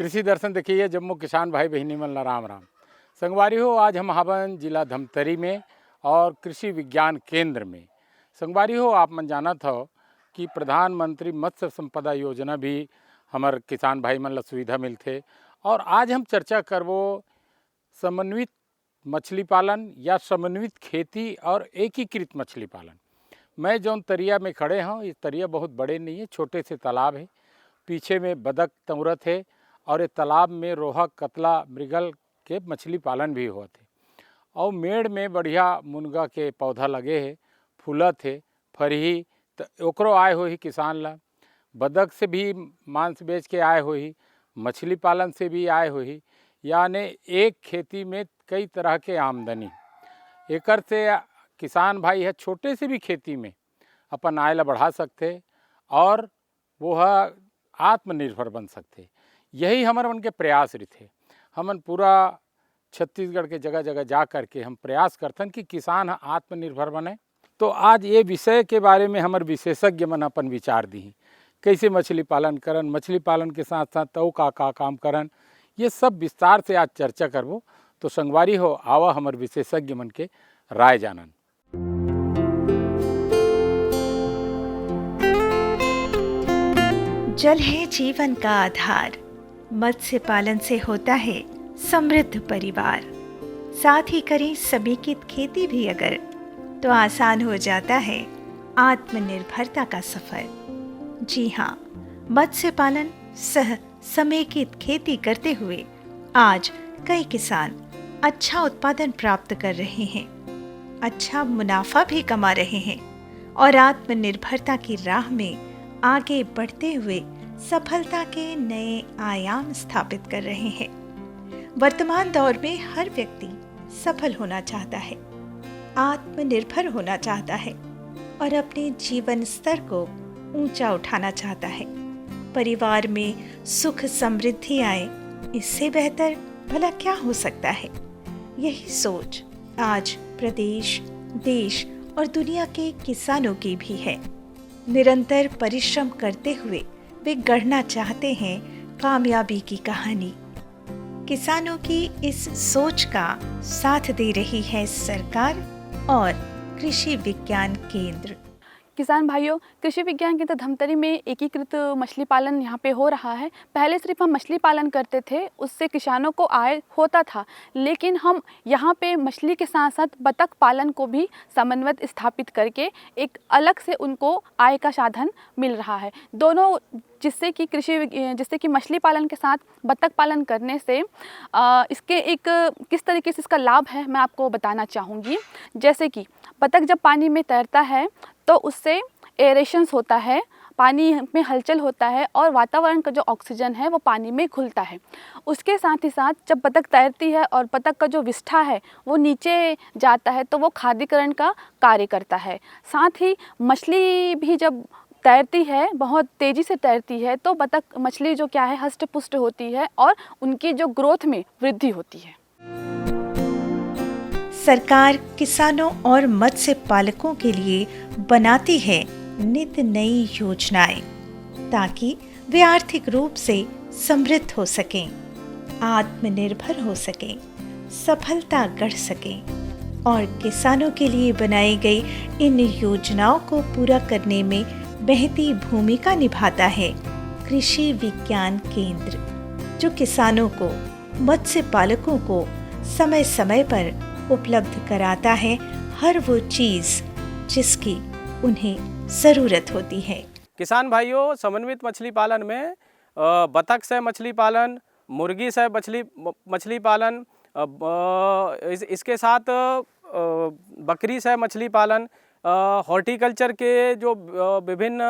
कृषि दर्शन देखिए जम्मू किसान भाई बहनी मन ला राम राम। संगवारी हो, आज हम हवन जिला धमतरी में और कृषि विज्ञान केंद्र में। संगवारी हो, आप मन जानत हो कि प्रधानमंत्री मत्स्य संपदा योजना भी हमार किसान भाई मन ला सुविधा मिलते। और आज हम चर्चा करबो समन्वित मछली पालन या समन्वित खेती और एकीकृत मछली पालन। मैं जौन तरिया में खड़े हूँ, ये तरिया बहुत बड़े नहीं है, छोटे से तालाब है। पीछे में बदक तंवरत है और ये तालाब में रोहा, कतला, मृगल के मछली पालन भी होते। और मेड़ में बढ़िया मुनगा के पौधा लगे है, फूलत है, फरही तो ओकरो आय हो ही किसान ला। बदक से भी मांस बेच के आय हो ही, मछली पालन से भी आय हो ही, यानी एक खेती में कई तरह के आमदनी। एकर से किसान भाई है छोटे से भी खेती में अपन आय ला बढ़ा सकते और वो आत्मनिर्भर बन सकते। यही हमारे मन के प्रयास रहते। हमन पूरा छत्तीसगढ़ के जगह जगह जा कर के हम प्रयास करतन कि किसान आत्मनिर्भर बने। तो आज ये विषय के बारे में हमारे विशेषज्ञ मन अपन विचार दी, कैसे मछली पालन करन, मछली पालन के साथ साथ तो का काम करन, ये सब विस्तार से आज चर्चा करबो। तो संगवारी हो, आवा हमारे विशेषज्ञ मन के राय जानन। जल है जीवन का आधार, मत्स्य पालन से होता है समृद्ध परिवार। साथ ही करें समेकित खेती भी अगर, तो आसान हो जाता है आत्मनिर्भरता का सफर। जी हाँ, मत्स्य पालन सह समेकित खेती करते हुए आज कई किसान अच्छा उत्पादन प्राप्त कर रहे हैं, अच्छा मुनाफा भी कमा रहे हैं और आत्मनिर्भरता की राह में आगे बढ़ते हुए सफलता के नए आयाम स्थापित कर रहे हैं। वर्तमान दौर में हर व्यक्ति सफल होना चाहता है, आत्मनिर्भर होना चाहता है और अपने जीवन स्तर को ऊंचा उठाना चाहता है। परिवार में सुख समृद्धि आए, इससे बेहतर भला क्या हो सकता है। यही सोच आज प्रदेश, देश और दुनिया के किसानों की भी है। निरंतर परिश्रम करते हुए वे गढ़ना चाहते हैं कामयाबी की कहानी। किसानों की इस सोच का साथ दे रही है सरकार और कृषि विज्ञान केंद्र। किसान भाइयों, कृषि विज्ञान केंद्र धमतरी में एकीकृत मछली पालन यहाँ पे हो रहा है। पहले सिर्फ हम मछली पालन करते थे, उससे किसानों को आय होता था, लेकिन हम यहाँ पे मछली के साथ साथ बतख पालन को भी समन्वित स्थापित करके एक अलग से उनको आय का साधन मिल रहा है। दोनों जिससे कि मछली पालन के साथ बतख पालन करने से इसके एक किस तरीके से इसका लाभ है मैं आपको बताना चाहूँगी। जैसे कि बतख जब पानी में तैरता है तो उससे एरेशंस होता है, पानी में हलचल होता है और वातावरण का जो ऑक्सीजन है वो पानी में घुलता है। उसके साथ ही साथ जब बतख तैरती है और बतख का जो विष्ठा है वो नीचे जाता है तो वो खाद्यकरण का कार्य करता है। साथ ही मछली भी जब तैरती है, बहुत तेज़ी से तैरती है, तो बतख मछली जो क्या है हष्ट पुष्ट होती है और उनकी जो ग्रोथ में वृद्धि होती है। सरकार किसानों और मत्स्य पालकों के लिए बनाती है नित नई योजनाएं ताकि वे आर्थिक रूप से समृद्ध हो सकें, आत्मनिर्भर हो सकें, सफलता गढ़ सकें। और किसानों के लिए बनाई गई इन योजनाओं को पूरा करने में महती भूमिका निभाता है कृषि विज्ञान केंद्र, जो किसानों को, मत्स्य पालकों को समय समय पर उपलब्ध कराता है हर वो चीज़ जिसकी उन्हें ज़रूरत होती है। किसान भाइयों, समन्वित मछली पालन में बतख से मछली पालन, मुर्गी से मछली पालन, इसके साथ बकरी से मछली पालन, हॉर्टिकल्चर के जो विभिन्न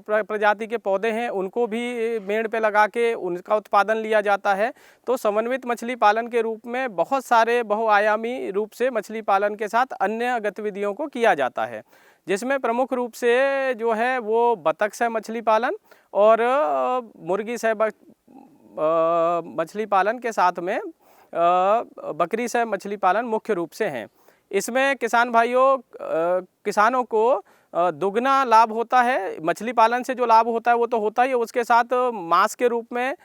प्रजाति के पौधे हैं उनको भी मेड़ पे लगा के उनका उत्पादन लिया जाता है। तो समन्वित मछली पालन के रूप में बहुत सारे बहुआयामी रूप से मछली पालन के साथ अन्य गतिविधियों को किया जाता है, जिसमें प्रमुख रूप से जो है वो बतख से मछली पालन और मुर्गी से मछली पालन के साथ में बकरी से मछली पालन मुख्य रूप से हैं। इसमें किसान भाइयों, किसानों को दुगना लाभ होता है। मछली पालन से जो लाभ होता है वो तो होता ही है, उसके साथ मांस के रूप में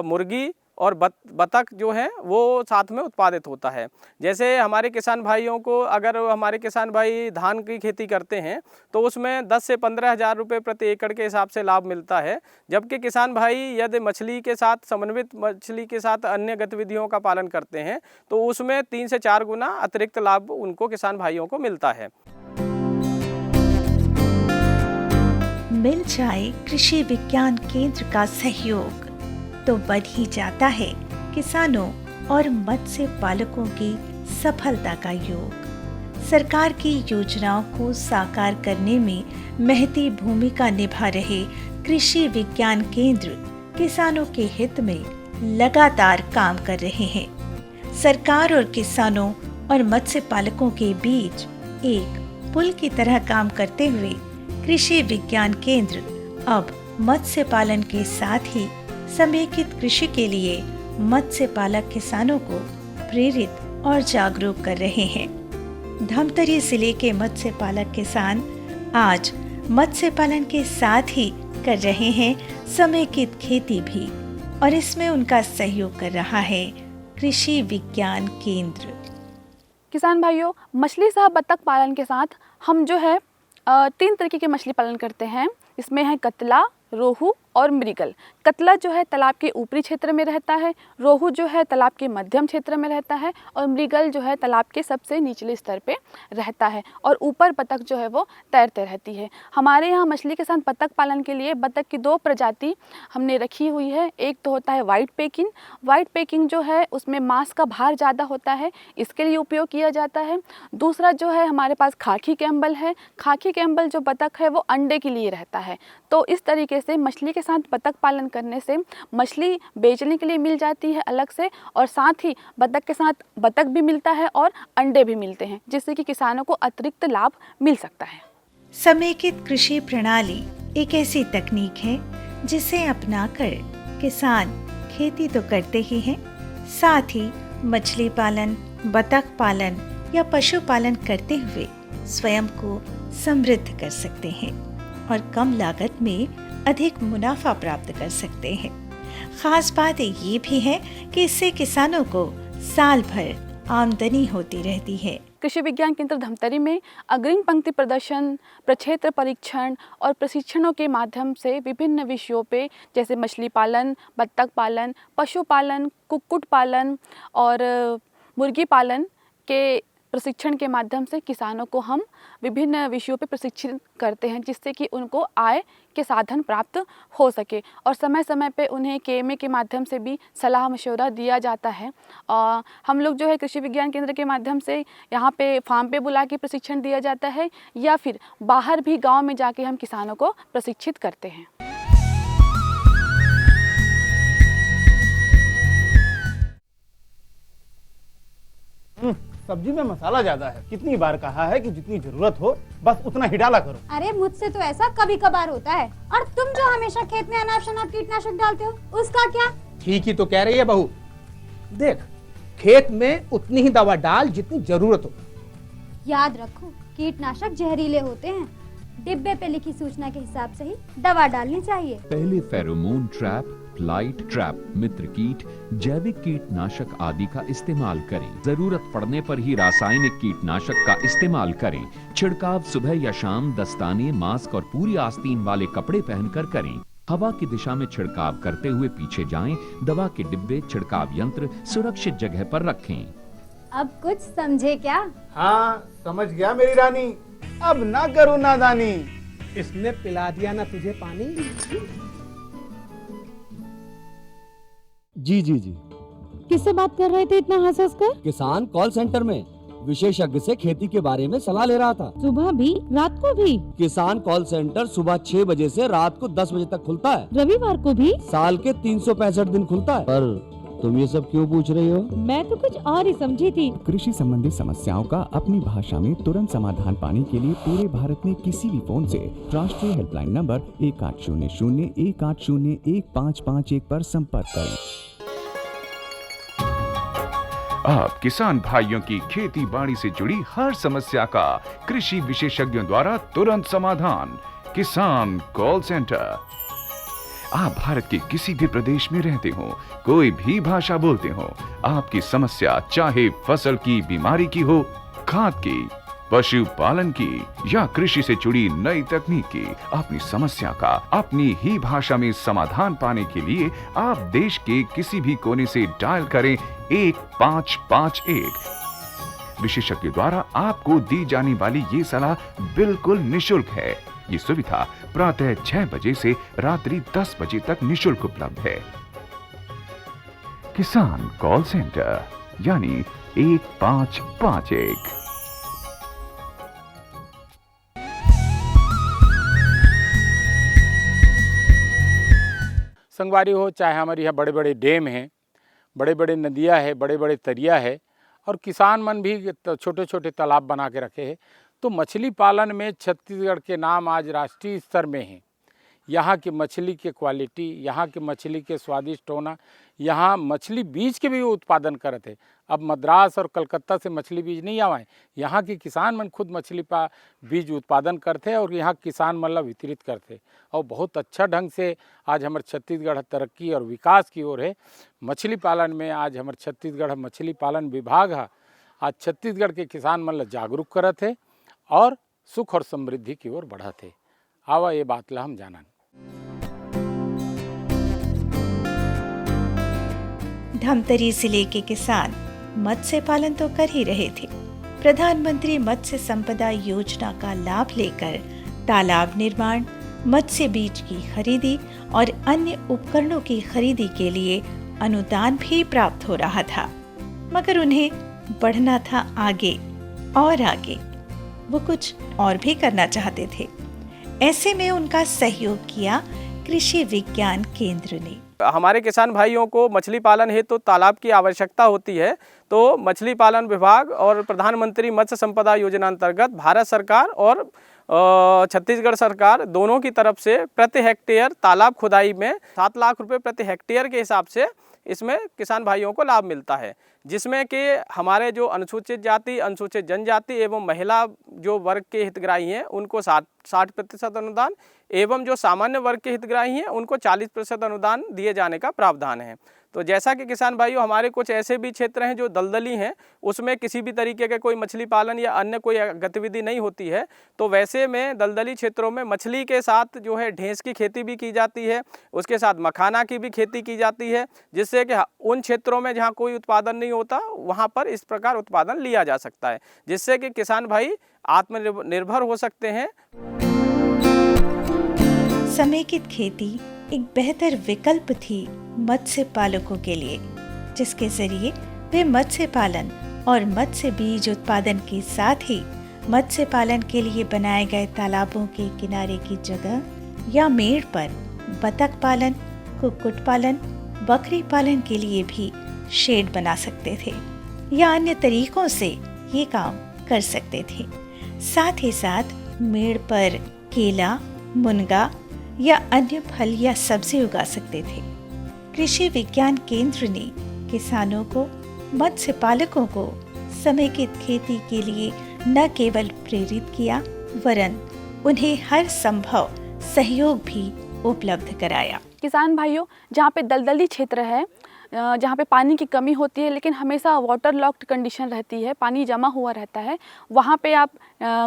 मुर्गी और बतख जो है वो साथ में उत्पादित होता है। जैसे हमारे किसान भाइयों को, अगर हमारे किसान भाई धान की खेती करते हैं तो उसमें 10 से 15 हज़ार रुपये प्रति एकड़ के हिसाब से लाभ मिलता है, जबकि किसान भाई यदि मछली के साथ, समन्वित मछली के साथ अन्य गतिविधियों का पालन करते हैं तो उसमें 3 से 4 गुना अतिरिक्त लाभ उनको, किसान भाइयों को मिलता है। मिल जाए कृषि विज्ञान केंद्र का सहयोग तो बढ़ ही जाता है किसानों और मत्स्य पालकों की सफलता का योग। सरकार की योजनाओं को साकार करने में महती भूमिका निभा रहे कृषि विज्ञान केंद्र किसानों के हित में लगातार काम कर रहे हैं। सरकार और किसानों और मत्स्य पालकों के बीच एक पुल की तरह काम करते हुए कृषि विज्ञान केंद्र अब मत्स्य पालन के साथ ही समेकित कृषि के लिए मत्स्य पालक किसानों को प्रेरित और जागरूक कर रहे हैं। धमतरी जिले के मत्स्य पालक किसान आज मत्स्य पालन के साथ ही कर रहे हैं समेकित खेती भी, और इसमें उनका सहयोग कर रहा है कृषि विज्ञान केंद्र। किसान भाइयों, मछली सह बतख पालन के साथ हम जो है 3 तरीके के मछली पालन करते हैं। इसमें है कतला, रोहू और मृगल। कतला जो है तालाब के ऊपरी क्षेत्र में रहता है, रोहू जो है तालाब के मध्यम क्षेत्र में रहता है, और मृगल जो है तालाब के सबसे निचले स्तर पे रहता है, और ऊपर बतख जो है वो तैरते रहती है। हमारे यहाँ मछली के साथ बतख पालन के लिए बतख की 2 प्रजाति हमने रखी हुई है। एक तो होता है वाइट पेकिंग। वाइट पेकिंग जो है उसमें मांस का भार ज़्यादा होता है, इसके लिए उपयोग किया जाता है। दूसरा जो है हमारे पास खाकी कैम्बल है। खाकी कैम्बल जो बतख है वो अंडे के लिए रहता है। तो इस तरीके से मछली के साथ बतख पालन करने से मछली बेचने के लिए मिल जाती है अलग से, और साथ ही बतख के साथ बतख भी मिलता है और अंडे भी मिलते हैं, जिससे कि किसानों को अतिरिक्त लाभ मिल सकता है। समेकित कृषि प्रणाली एक ऐसी तकनीक है जिसे अपनाकर किसान खेती तो करते ही हैं, साथ ही मछली पालन, बतख पालन या पशुपालन करते हुए स्वयं को समृद्ध कर सकते हैं और कम लागत में अधिक मुनाफा प्राप्त कर सकते हैं। खास बात ये भी है कि इससे किसानों को साल भर आमदनी होती रहती है। कृषि विज्ञान केंद्र धमतरी में अग्रिम पंक्ति प्रदर्शन, प्रक्षेत्र परीक्षण और प्रशिक्षणों के माध्यम से विभिन्न विषयों पे, जैसे मछली पालन, बत्तख पालन, पशुपालन, कुक्कुट पालन और मुर्गी पालन के प्रशिक्षण के माध्यम से किसानों को हम विभिन्न विषयों पे प्रशिक्षित करते हैं, जिससे कि उनको आय के साधन प्राप्त हो सके, और समय समय पे उन्हें KMA के माध्यम से भी सलाह मशवरा दिया जाता है। और हम लोग जो है कृषि विज्ञान केंद्र के माध्यम से यहाँ पे फार्म पे बुला के प्रशिक्षण दिया जाता है, या फिर बाहर भी गाँव में जाके हम किसानों को प्रशिक्षित करते हैं। सब्जी में मसाला ज्यादा है। कितनी बार कहा है कि जितनी जरूरत हो बस उतना ही डाला करो। अरे मुझसे तो ऐसा कभी कभार होता है, और तुम जो हमेशा खेत में अनाप शनाप कीटनाशक डालते हो उसका क्या? ठीक ही तो कह रही है बहू। देख, खेत में उतनी ही दवा डाल जितनी जरूरत हो। याद रखो, कीटनाशक जहरीले होते हैं। डिब्बे पे लिखी सूचना के हिसाब से ही दवा डालनी चाहिए। पहले फेरोमोन ट्रैप, फ्लाइट ट्रैप, मित्र कीट, जैविक कीटनाशक आदि का इस्तेमाल करें। जरूरत पड़ने पर ही रासायनिक कीटनाशक का इस्तेमाल करें। छिड़काव सुबह या शाम दस्ताने, मास्क और पूरी आस्तीन वाले कपड़े पहनकर करें। हवा की दिशा में छिड़काव करते हुए पीछे जाएं। दवा के डिब्बे, छिड़काव यंत्र सुरक्षित जगह पर रखें। अब कुछ समझे क्या? हाँ, समझ गया मेरी रानी। अब ना करो नादानी। इसने पिला दिया ना तुझे पानी। जी किससे बात कर रहे थे इतना हंस हंस कर? किसान कॉल सेंटर में विशेषज्ञ से खेती के बारे में सलाह ले रहा था। सुबह भी, रात को भी? किसान कॉल सेंटर सुबह 6 बजे से रात को 10 बजे तक खुलता है। रविवार को भी? साल के 365 दिन खुलता है। पर तुम ये सब क्यों पूछ रही हो? मैं तो कुछ और ही समझी थी। कृषि संबंधी समस्याओं का अपनी भाषा में तुरंत समाधान पाने के लिए पूरे भारत में किसी भी फोन से राष्ट्रीय हेल्पलाइन नंबर 1800-180-1551 पर संपर्क करें। आप किसान भाइयों की खेती बाड़ी से जुड़ी हर समस्या का कृषि विशेषज्ञों द्वारा तुरंत समाधान। किसान कॉल सेंटर। आप भारत के किसी भी प्रदेश में रहते हो, कोई भी भाषा बोलते हो, आपकी समस्या चाहे फसल की बीमारी की हो, खाद की, पशुपालन की या कृषि से जुड़ी नई तकनीक की, अपनी समस्या का अपनी ही भाषा में समाधान पाने के लिए आप देश के किसी भी कोने से डायल करें 1551। विशेषज्ञ द्वारा आपको दी जाने वाली ये सलाह बिल्कुल निशुल्क है। ये सुविधा प्रातः 6 बजे से रात्रि 10 बजे तक निशुल्क उपलब्ध है। किसान कॉल सेंटर यानी 1551। संगवारी हो, चाहे हमारे यहाँ बड़े बड़े डैम हैं, बड़े बड़े नदियाँ हैं, बड़े बड़े तरिया है, और किसान मन भी छोटे छोटे तालाब बना के रखे हैं। तो मछली पालन में छत्तीसगढ़ के नाम आज राष्ट्रीय स्तर में हैं। यहाँ की मछली के क्वालिटी, यहाँ की मछली के स्वादिष्ट होना, यहाँ मछली बीज के भी उत्पादन करते हैं। अब मद्रास और कलकत्ता से मछली बीज नहीं आवाए, यहाँ के किसान मन खुद मछली बीज उत्पादन करते हैं और यहाँ किसान मन ला वितरित करते, और बहुत अच्छा ढंग से आज हमारे छत्तीसगढ़ तरक्की और विकास की ओर है। मछली पालन में आज हमारे छत्तीसगढ़ मछली पालन विभाग आज छत्तीसगढ़ के किसान मन ला जागरूक करत है और सुख और समृद्धि की ओर बढ़त है। आवा ये बात ला हम जानन। धमतरी जिले के किसान मत्स्य पालन तो कर ही रहे थे। प्रधानमंत्री मत्स्य संपदा योजना का लाभ लेकर तालाब निर्माण, मत्स्य बीज की खरीदी और अन्य उपकरणों की खरीदी के लिए अनुदान भी प्राप्त हो रहा था, मगर उन्हें बढ़ना था आगे और आगे। वो कुछ और भी करना चाहते थे। ऐसे में उनका सहयोग किया कृषि विज्ञान केंद्र ने। हमारे किसान भाइयों को मछली पालन हेतु तो तालाब की आवश्यकता होती है, तो मछली पालन विभाग और प्रधानमंत्री मत्स्य संपदा योजना अंतर्गत भारत सरकार और छत्तीसगढ़ सरकार दोनों की तरफ से प्रति हेक्टेयर तालाब खुदाई में 7 लाख रुपए प्रति हेक्टेयर के हिसाब से इसमें किसान भाइयों को लाभ मिलता है, जिसमें कि हमारे जो अनुसूचित जाति, अनुसूचित जनजाति एवं महिला जो वर्ग के हितग्राही हैं उनको 60% अनुदान एवं जो सामान्य वर्ग के हितग्राही हैं उनको 40% अनुदान दिए जाने का प्रावधान है। तो जैसा कि किसान भाइयों, हमारे कुछ ऐसे भी क्षेत्र हैं जो दलदली हैं, उसमें किसी भी तरीके का कोई मछली पालन या अन्य कोई गतिविधि नहीं होती है, तो वैसे में दलदली क्षेत्रों में मछली के साथ जो है ढेंस की खेती भी की जाती है, उसके साथ मखाना की भी खेती की जाती है, जिससे कि उन क्षेत्रों में जहाँ कोई उत्पादन नहीं होता वहाँ पर इस प्रकार उत्पादन लिया जा सकता है, जिससे कि किसान भाई आत्मनिर्भर हो सकते हैं। समेकित खेती एक बेहतर विकल्प थी मत्स्य पालकों के लिए, जिसके जरिए वे मत्स्य पालन और मत्स्य बीज उत्पादन के साथ ही मत्स्य पालन के लिए बनाए गए तालाबों के किनारे की जगह या मेड़ पर बतख पालन, कुक्कुट पालन, बकरी पालन के लिए भी शेड बना सकते थे या अन्य तरीकों से ये काम कर सकते थे। साथ ही साथ मेड़ पर केला, मुनगा या अन्य फल या सब्जी उगा सकते थे। कृषि विज्ञान केंद्र ने किसानों को, मत्स्य पालकों को समेकित खेती के लिए न केवल प्रेरित किया, वरन उन्हें हर संभव सहयोग भी उपलब्ध कराया। किसान भाइयों, जहाँ पे दलदली क्षेत्र है, जहाँ पे पानी की कमी होती है लेकिन हमेशा वाटर लॉक्ड कंडीशन रहती है, पानी जमा हुआ रहता है, वहाँ पे आप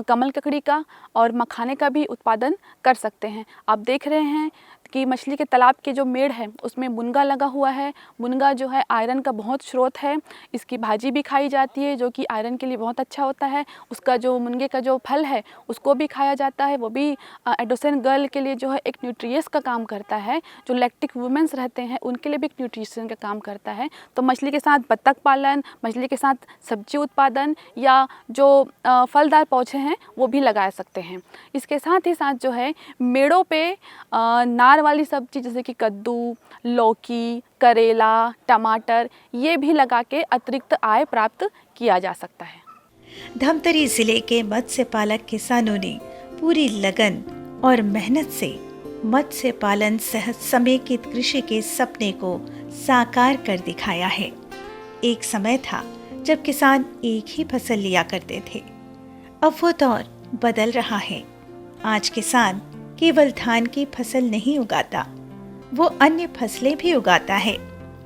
कमल ककड़ी का और मखाने का भी उत्पादन कर सकते हैं। आप देख रहे हैं कि मछली के तालाब के जो मेड़ है उसमें मुनगा लगा हुआ है। मुनगा जो है आयरन का बहुत स्रोत है, इसकी भाजी भी खाई जाती है जो कि आयरन के लिए बहुत अच्छा होता है। उसका जो मुनगे का जो फल है उसको भी खाया जाता है, वो भी एडोसेंट गर्ल के लिए जो है एक न्यूट्रियस का काम करता है। जो लैक्टिक वुमेन्स रहते हैं उनके लिए भी एक न्यूट्रिशन का काम करता है। तो मछली के साथ बतख पालन, मछली के साथ सब्जी उत्पादन या जो फलदार पौधे हैं वो भी लगा सकते हैं। इसके साथ ही साथ जो है मेड़ों पे नार वाली सब्जी जैसे कि कद्दू, लौकी, करेला, टमाटर, ये भी लगा के अतिरिक्त आय प्राप्त किया जा सकता है। धमतरी जिले के मत्स्य पालक किसानों ने पूरी लगन और मेहनत से मत्स्य पालन सह समेकित कृषि के सपने को साकार कर दिखाया है। एक समय था जब किसान एक ही फसल लिया करते थे। अब वो दौर बदल रहा है। आज किसान केवल धान की फसल नहीं उगाता, वो अन्य फसलें भी उगाता है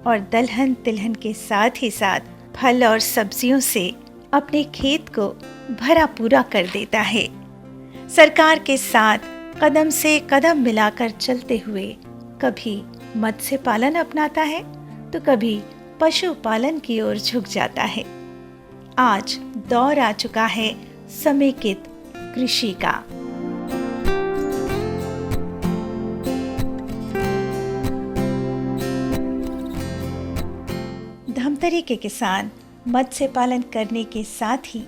और दलहन तिलहन के साथ ही साथ फल और सब्जियों से अपने खेत को भरा पूरा कर देता है। सरकार के साथ कदम से कदम मिलाकर चलते हुए कभी मत्स्य पालन अपनाता है तो कभी पशुपालन की ओर झुक जाता है। आज दौर आ चुका है समेकित कृषि का। धमतरी के किसान मत्स्य पालन करने के साथ ही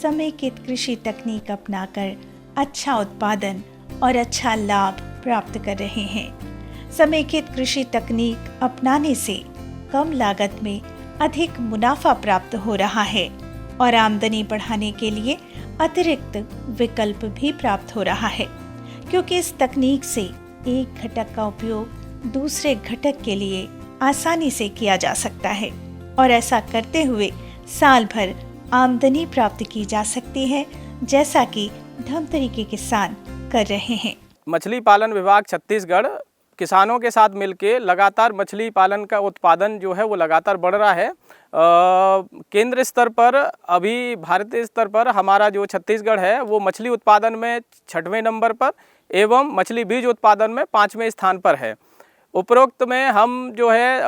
समेकित कृषि तकनीक अपनाकर अच्छा उत्पादन और अच्छा लाभ प्राप्त कर रहे हैं। समेकित कृषि तकनीक अपनाने से कम लागत में अधिक मुनाफा प्राप्त हो रहा है और आमदनी बढ़ाने के लिए अतिरिक्त विकल्प भी प्राप्त हो रहा है, क्योंकि इस तकनीक से एक घटक का उपयोग दूसरे घटक के लिए आसानी से किया जा सकता है और ऐसा करते हुए साल भर आमदनी प्राप्त की जा सकती है, जैसा कि धमतरी के किसान कर रहे हैं। मछली पालन विभाग छत्तीसगढ़ किसानों के साथ मिलके लगातार मछली पालन का उत्पादन जो है वो लगातार बढ़ रहा है। केंद्र स्तर पर, अभी भारतीय स्तर पर हमारा जो छत्तीसगढ़ है वो मछली उत्पादन में 6वें नंबर पर एवं मछली बीज उत्पादन में 5वें स्थान पर है। उपरोक्त में हम जो है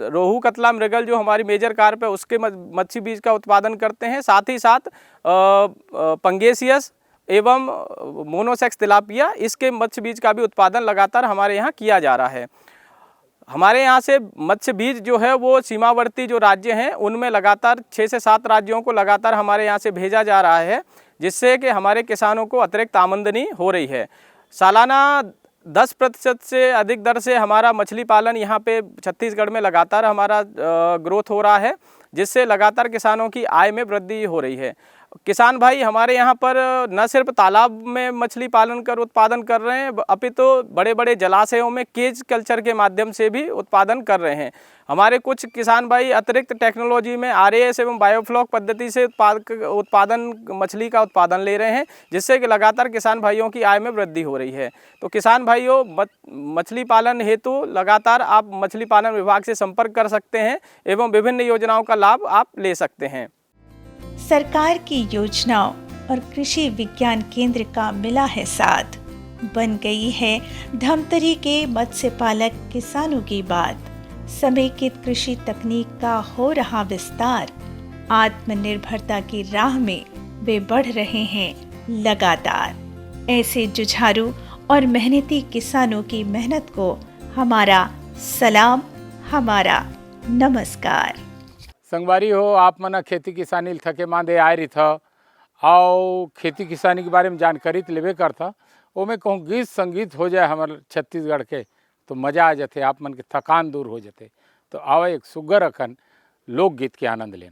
रोहू कतला मृगल जो हमारी मेजर कार्प है उसके मत्स्य बीज का उत्पादन करते हैं। साथ ही साथ पंगेसियस एवं मोनोसेक्स तिलापिया इसके मत्स्य बीज का भी उत्पादन लगातार हमारे यहाँ किया जा रहा है। हमारे यहाँ से मत्स्य बीज जो है वो सीमावर्ती जो राज्य हैं उनमें लगातार 6 से 7 राज्यों को लगातार हमारे यहाँ से भेजा जा रहा है, जिससे कि हमारे किसानों को अतिरिक्त आमदनी हो रही है। सालाना 10% से अधिक दर से हमारा मछली पालन यहाँ पे छत्तीसगढ़ में लगातार हमारा ग्रोथ हो रहा है, जिससे लगातार किसानों की आय में वृद्धि हो रही है। किसान भाई हमारे यहाँ पर न सिर्फ तालाब में मछली पालन कर उत्पादन कर रहे हैं, अपितु बड़े बड़े जलाशयों में केज कल्चर के माध्यम से भी उत्पादन कर रहे हैं। हमारे कुछ किसान भाई अतिरिक्त टेक्नोलॉजी में RAS एवं बायोफ्लॉक पद्धति से उत्पादन मछली का उत्पादन ले रहे हैं, जिससे कि लगातार किसान भाइयों की आय में वृद्धि हो रही है। तो किसान भाइयों, मछली पालन हेतु लगातार आप मछली पालन विभाग से संपर्क कर सकते हैं एवं विभिन्न योजनाओं का लाभ आप ले सकते हैं। सरकार की योजनाओं और कृषि विज्ञान केंद्र का मिला है साथ, बन गई है धमतरी के मत्स्य पालक किसानों की बात। समेकित कृषि तकनीक का हो रहा विस्तार, आत्मनिर्भरता की राह में वे बढ़ रहे हैं लगातार। ऐसे जुझारू और मेहनती किसानों की मेहनत को हमारा सलाम, हमारा नमस्कार। संगवारी हो, आप मना खेती किसानी थके मांदे आए रही था और खेती किसानी के बारे में जानकारी तो लेवे करता, वो में कहूँ गीत संगीत हो जाए हमारे छत्तीसगढ़ के तो मज़ा आ जाते, आप मन के थकान दूर हो जाते। तो आओ एक सुगर अखन लोकगीत के आनंद लें।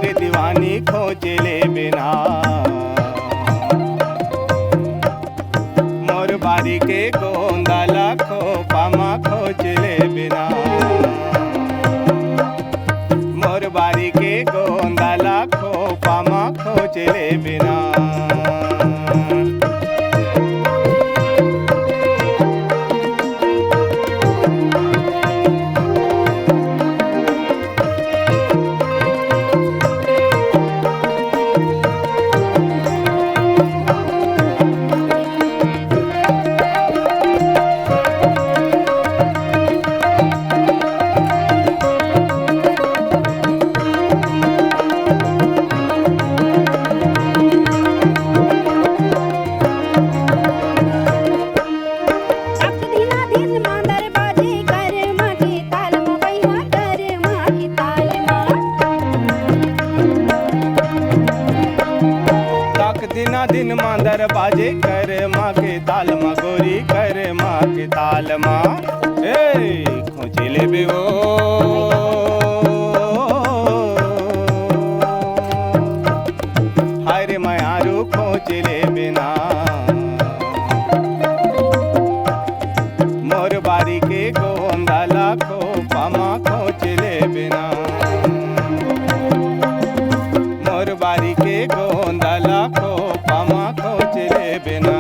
हर दीवानी खोज ले बिना मोर बारी के गोंदा लाखो पामा खोज ले बिना मोर बारी के गोंदा लाखो पामा खोज ले बिना दिन मांदर बाजे कर माँ के ताल माँ गोरी कर माँ के ताल माँ खोज ले बे वो हरे मायारू खोज ले बिना मोर बारी के गोंदा लाखो पामा खोज ले बिना मोर बारी के गोंदा लाखो पामा खोज ले बिना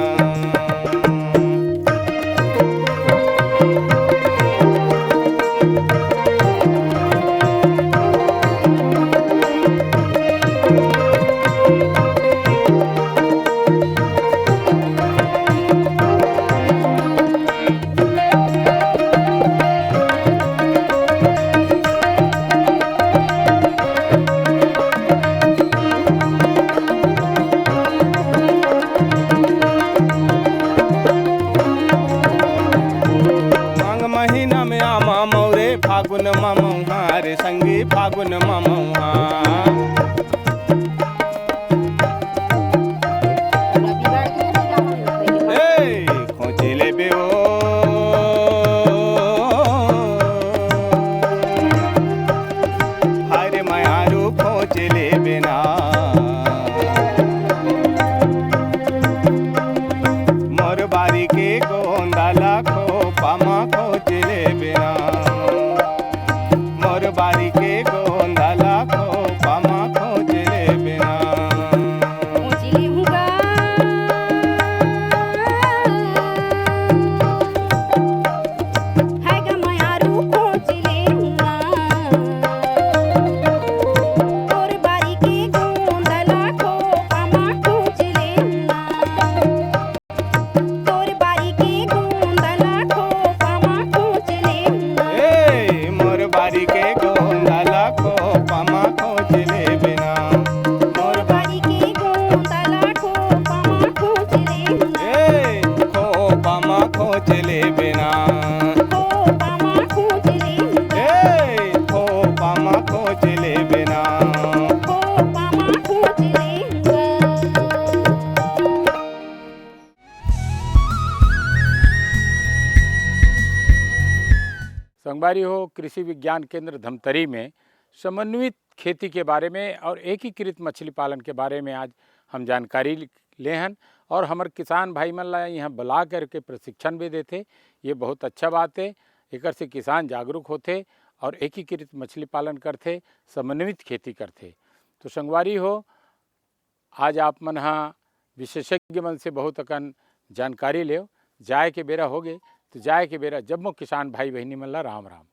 फागुन ममहार संगी फागुन ममहार खोज ले बे ओ हरे मायारू खोज ले बिना मोर बारी के गोंदा लाखो पामा खोज ले बिना मोर बारी के गोंदा लाखो पामा खोज ले बिना संगवारी हो कृषि विज्ञान केंद्र धमतरी में समन्वित खेती के बारे में और एकीकृत मछली पालन के बारे में आज हम जानकारी ले हन और हमारे किसान भाई मन ला यहाँ बुला करके प्रशिक्षण भी देते। ये बहुत अच्छा बात है, एक से किसान जागरूक होते और एकीकृत मछली पालन करते, समन्वित खेती करते। तो संगवारी हो आज आप मन हाँ विशेषज्ञ मन से बहुत अकन जानकारी ले जाए के बेरा हो गए तो जाए के बेरा जब मो किसान भाई बहनी मन ला राम राम।